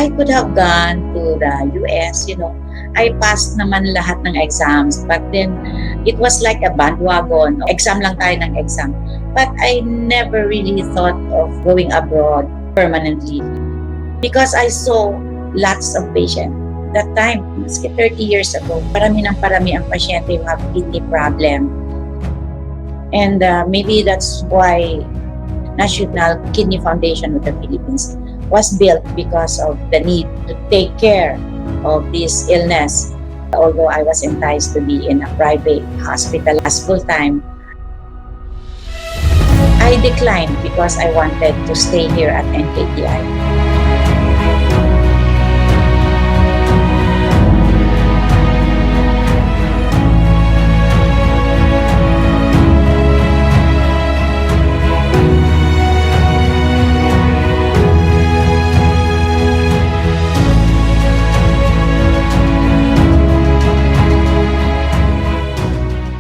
I could have gone to the US, I passed naman lahat ng exams, but then it was like a bandwagon. Exam lang tayo ng exam. But I never really thought of going abroad permanently because I saw lots of patients. That time, maski 30 years ago, parami ng parami ang pasyente who have kidney problem. And maybe that's why National Kidney Foundation of the Philippines was built because of the need to take care of this illness. Although I was enticed to be in a private hospital as full-time, I declined because I wanted to stay here at NKTI.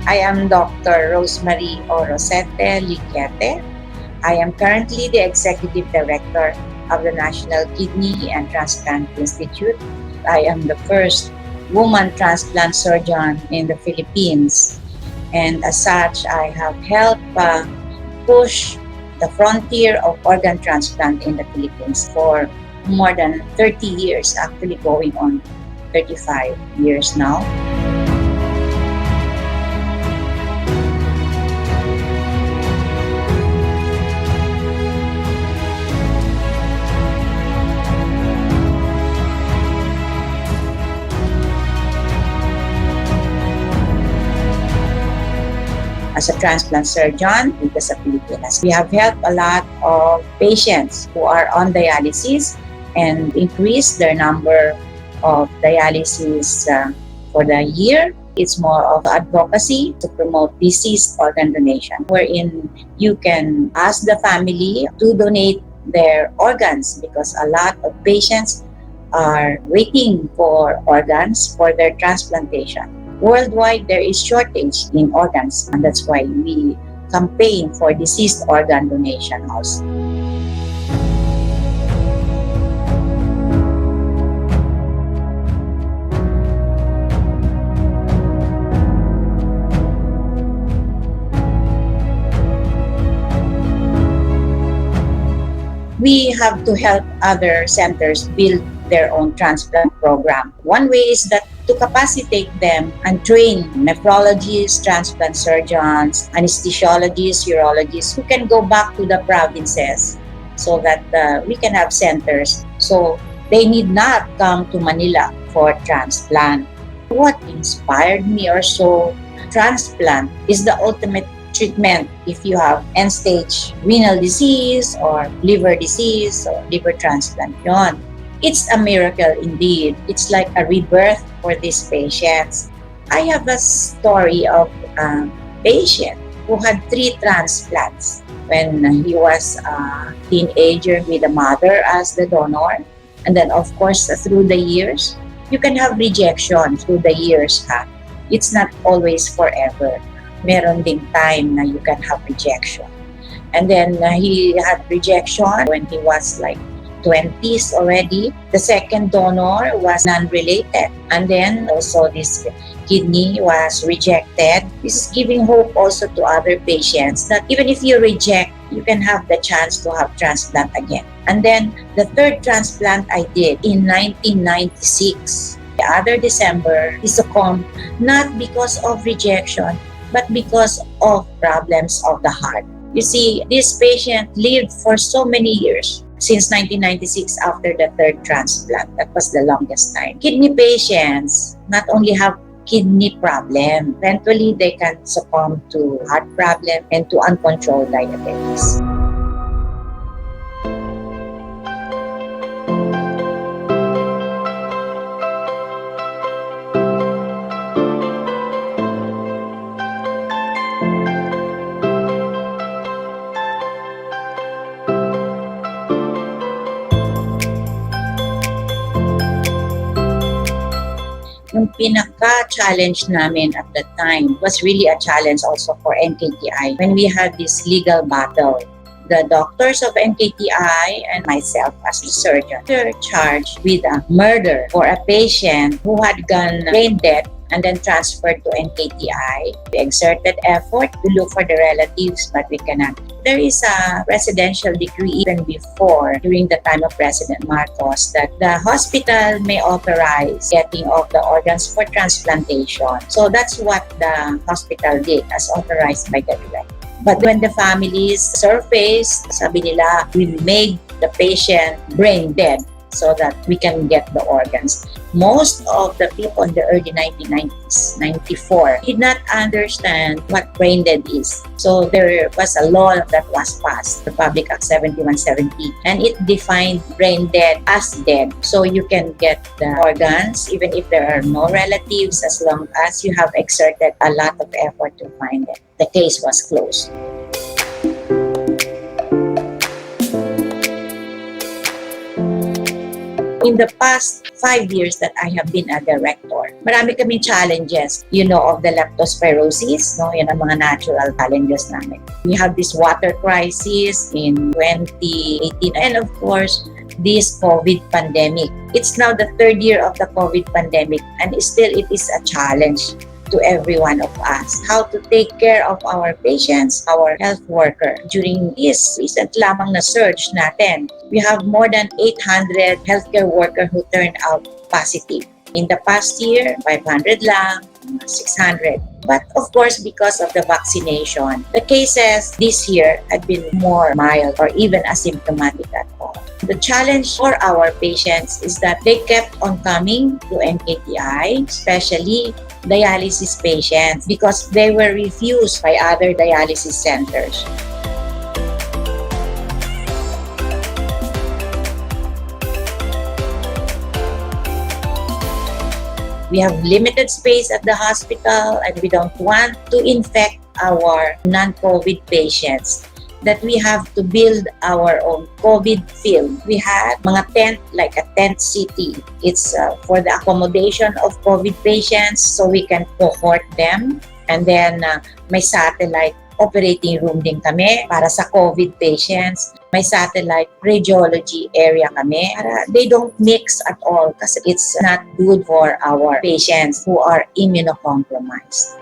I am Dr. Rosete Liquete. I am currently the Executive Director of the National Kidney and Transplant Institute. I am the first woman transplant surgeon in the Philippines. And as such, I have helped push the frontier of organ transplant in the Philippines for more than 30 years, actually going on 35 years now. As a transplant surgeon dito sa Pilipinas, we have helped a lot of patients who are on dialysis and increased their number of dialysis for the year. It's more of advocacy to promote deceased organ donation, wherein you can ask the family to donate their organs because a lot of patients are waiting for organs for their transplantation. Worldwide, there is shortage in organs, and that's why we campaign for deceased organ donation also. We have to help other centers build their own transplant program. One way is that to capacitate them and train nephrologists, transplant surgeons, anesthesiologists, urologists who can go back to the provinces so that we can have centers. So they need not come to Manila for transplant. What inspired me or so, transplant is the ultimate treatment if you have end-stage renal disease or liver disease or liver transplantation. It's a miracle indeed. It's like a rebirth for these patients. I have a story of a patient who had 3 transplants when he was a teenager with a mother as the donor. And then of course, through the years, you can have rejection through the years. It's not always forever. Meron ding time na you can have rejection. And then he had rejection when he was like 20s already. The second donor was non-related. And then also this kidney was rejected. This is giving hope also to other patients that even if you reject, you can have the chance to have transplant again. And then the third transplant I did in 1996. The other December, he succumbed not because of rejection, but because of problems of the heart. You see, this patient lived for so many years. Since 1996 after the third transplant. That was the longest time. Kidney patients not only have kidney problem, eventually they can succumb to heart problem and to uncontrolled diabetes. Yung pinaka-challenge namin at that time was really a challenge also for NKTI when we had this legal battle The doctors of NKTI and myself as a surgeon were charged with a murder for a patient who had gone brain dead and then transferred to NKTI. We exerted effort to look for the relatives, but we cannot. There is a presidential decree even before, during the time of President Marcos, that the hospital may authorize getting of the organs for transplantation. So that's what the hospital did, as authorized by the director. But when the families surfaced, sabi nila, we made the patient brain dead so that we can get the organs. Most of the people in the early 1990s, 94, did not understand what brain dead is. So there was a law that was passed, the Public Act 7170, and it defined brain dead as dead. So you can get the organs even if there are no relatives, as long as you have exerted a lot of effort to find it. The case was closed. In the past 5 years that I have been a director, marami kaming challenges, of the leptospirosis, yan ang mga natural challenges namin. We have this water crisis in 2018, and of course, this COVID pandemic. It's now the third year of the COVID pandemic, and still it is a challenge to every one of us, how to take care of our patients, our health worker. During this recent lamang na surge natin, we have more than 800 healthcare workers who turned out positive. In the past year, 500 lang, 600. But of course, because of the vaccination, the cases this year have been more mild or even asymptomatic at all. The challenge for our patients is that they kept on coming to NKTI, especially dialysis patients, because they were refused by other dialysis centers. We have limited space at the hospital, and we don't want to infect our non-COVID patients, that we have to build our own COVID field. We had mga tent, like a tent city. It's for the accommodation of COVID patients, so we can cohort them. And then may satellite operating room din kami para sa COVID patients. May satellite radiology area kami para they don't mix at all, kasi it's not good for our patients who are immunocompromised.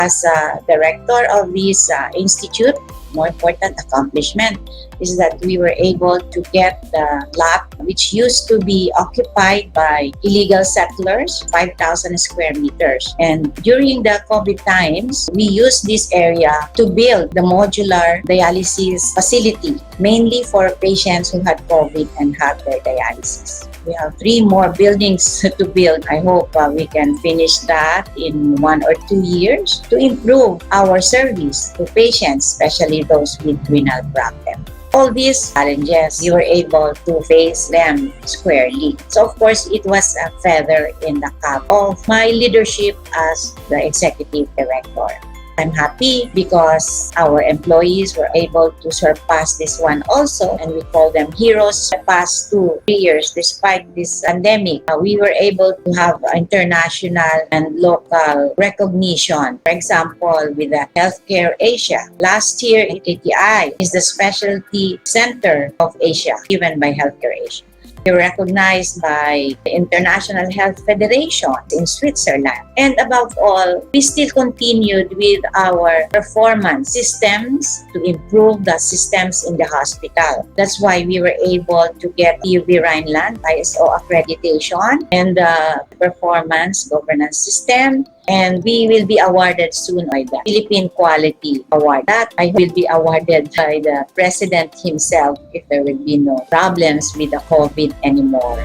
As a director of this institute, more important accomplishment is that we were able to get the lot, which used to be occupied by illegal settlers, 5,000 square meters. And during the COVID times, we used this area to build the modular dialysis facility, mainly for patients who had COVID and had their dialysis. We have 3 more buildings to build. I hope we can finish that in 1 or 2 years to improve our service to patients, especially those with renal problems. All these challenges, we were able to face them squarely. So of course, it was a feather in the cap of my leadership as the executive director. I'm happy because our employees were able to surpass this one also, and we call them heroes. The past 2 years, despite this pandemic, we were able to have international and local recognition. For example, with the Healthcare Asia. Last year, KTI is the specialty center of Asia, given by Healthcare Asia. We were recognized by the International Health Federation in Switzerland. And above all, we still continued with our performance systems to improve the systems in the hospital. That's why we were able to get UV Rhineland ISO accreditation and the performance governance system. And we will be awarded soon by the Philippine Quality Award. That I will be awarded by the President himself if there will be no problems with the COVID anymore.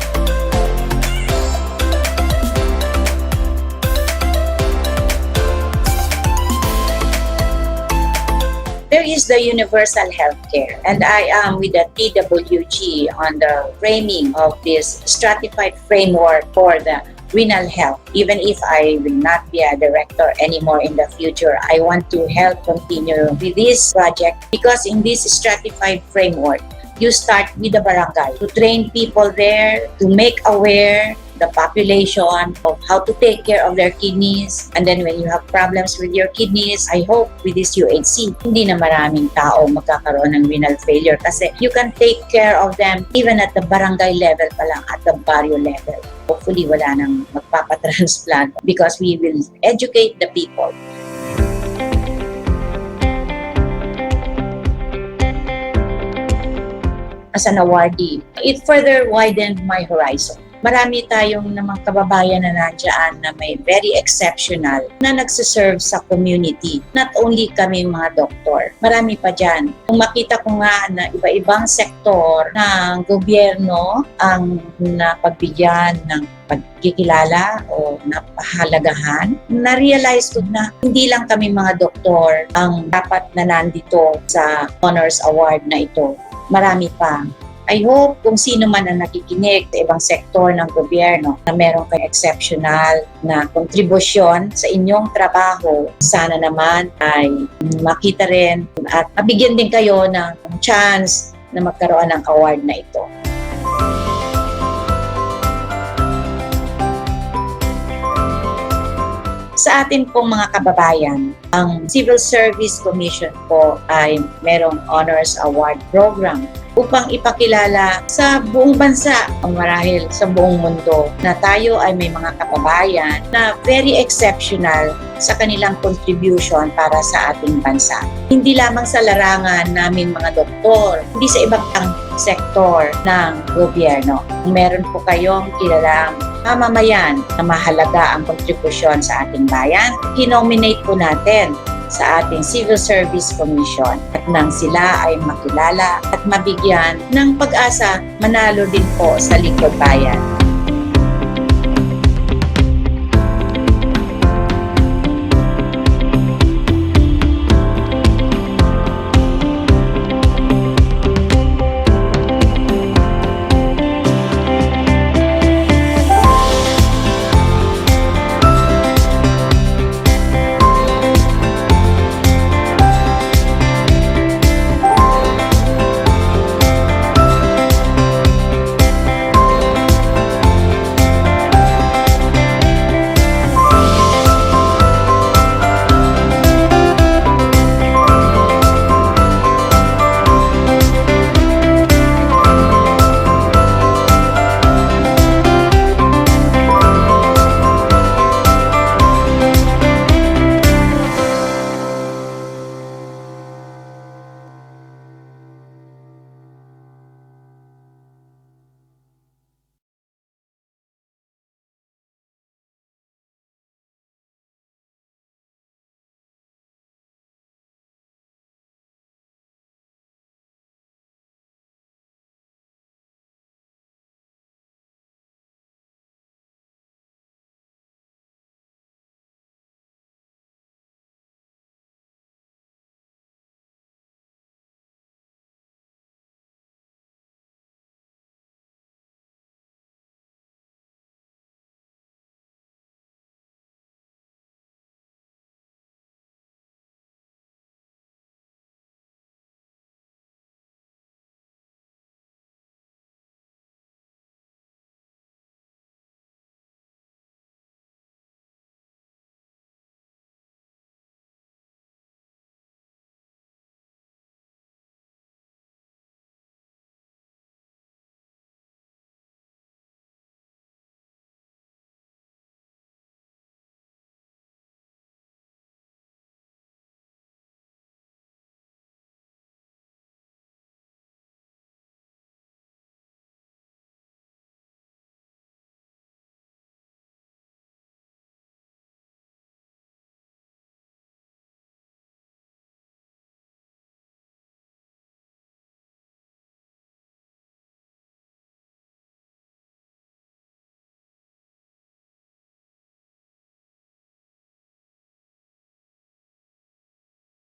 There is the universal healthcare, and I am with the TWG on the framing of this stratified framework for the renal health. Even if I will not be a director anymore in the future, I want to help continue with this project because in this stratified framework, you start with the barangay to train people there, to make aware the population of how to take care of their kidneys. And then when you have problems with your kidneys, I hope with this UHC, hindi na maraming tao magkakaroon ng renal failure kasi you can take care of them even at the barangay level pa lang, at the barrio level. Hopefully wala nang magpapatransplant because we will educate the people. As an awardee, it further widened my horizon. Marami tayong namang kababayan na nandiyan na may very exceptional na nagsiserve sa community. Not only kami mga doktor, marami pa dyan. Kung makita ko nga na iba-ibang sektor ng gobyerno ang napagbigyan ng pagkikilala o napahalagahan, na-realize ko na hindi lang kami mga doktor ang dapat na nandito sa Honors Award na ito. Marami pa. I hope kung sino man ang nakikinig sa ibang sektor ng gobyerno na meron kayong exceptional na kontribusyon sa inyong trabaho, sana naman ay makita rin at mabigyan din kayo ng chance na magkaroon ng award na ito. Sa atin pong mga kababayan, ang Civil Service Commission po ay merong Honors Award Program upang ipakilala sa buong bansa, ang marahil sa buong mundo, na tayo ay may mga kababayan na very exceptional sa kanilang contribution para sa ating bansa. Hindi lamang sa larangan namin mga doktor, hindi sa ibang sektor ng gobyerno. Meron po kayong kilalang mamamayan na mahalaga ang kontribusyon sa ating bayan, kinominate po natin sa ating Civil Service Commission at nang sila ay makilala at mabigyan ng pag-asa manalo din po sa Lingkod Bayan.